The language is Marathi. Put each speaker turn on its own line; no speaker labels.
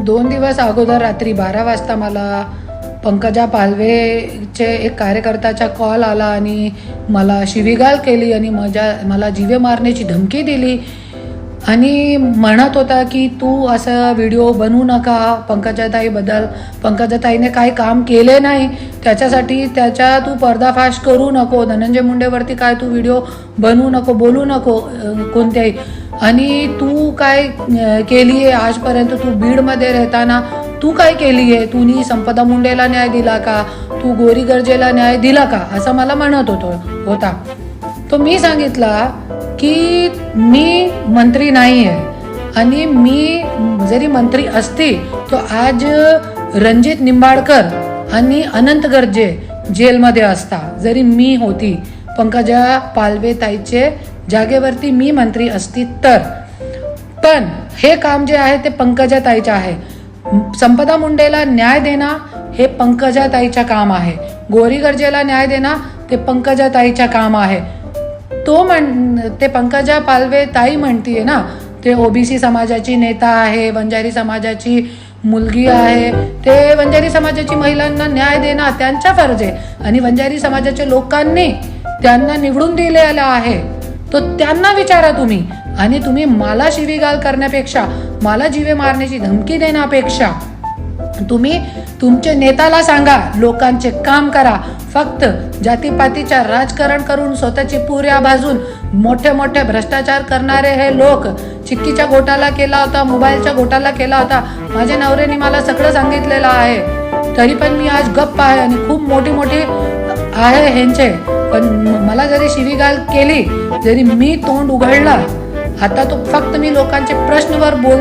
2 दिवस अगोदर रात्री 12 वाजता मला पंकजा पालवेचे एक कार्यकर्त्याचा कॉल आला आणि मला शिवीगाळ केली आणि मला जीवे मारण्याची धमकी दिली आणि म्हणत होता की तू असं व्हिडिओ बनवू नका पंकजाताईबद्दल. पंकजाताईने काही काम केले नाही त्याच्यासाठी त्याचा तू पर्दाफाश करू नको. धनंजय मुंडेवरती काय तू व्हिडिओ बनवू नको, बोलू नको कोणत्याही. आणि तू काय केली आहे आजपर्यंत, तू बीडमध्ये राहताना तू काय केली आहे, तूनी संपदा मुंडेला न्याय दिला का, तू गोरी गर्जेला न्याय दिला का, असं मला म्हणत होता. तो मी सांगितला की मी मंत्री नाही आहे आणि मी जरी मंत्री असती तो आज रणजित निंबाळकर आणि अनंत गर्जे जेलमध्ये असता जरी मी होती. पंकजा पालवे ताईचे जागेवरती मी मंत्री असती तर. पण हे काम जे आहे ते पंकजा ताईचे आहे. संपदा मुंडेला न्याय देणं हे पंकजा ताईचं काम आहे. गोरी गर्जेला न्याय देणं ते पंकजा ताईचं काम आहे. ते पंकजा पालवे ताई म्हणतीये ना, ते ओबीसी समाजाची नेता आहे, वंजारी समाजाची मुलगी आहे. ते वंजारी समाजाची महिलांना न्याय देणं त्यांचा फर्ज आहे आणि वंजारी समाजाच्या लोकांनी त्यांना निवडून दिलेलं आहे. तो त्यांना विचारा तुम्ही. आणि तुम्ही मला शिवीगाळ करण्यापेक्षा, मला जीवे मारण्याची धमकी देण्यापेक्षा तुम्ही तुमच्या नेत्याला सांगा लोकांचे काम करा. फक्त जातीपातीचा राजकारण करून स्वतःची पुऱ्या बाजून मोठे मोठे भ्रष्टाचार करणारे हे लोक. चिक्कीचा घोटाळा केला होता, मोबाईलचा घोटाळा केला होता, माझ्या नवऱ्याने मला सगळं सांगितलेलं आहे. तरी पण मी आज गप्प आहे आणि खूप मोठी आहे ह्यांचे. पण मला जरी शिवीगाळ केली, जरी मी तोंड उघडला, आता तो फक्त मी लोकांचे प्रश्नवर बोल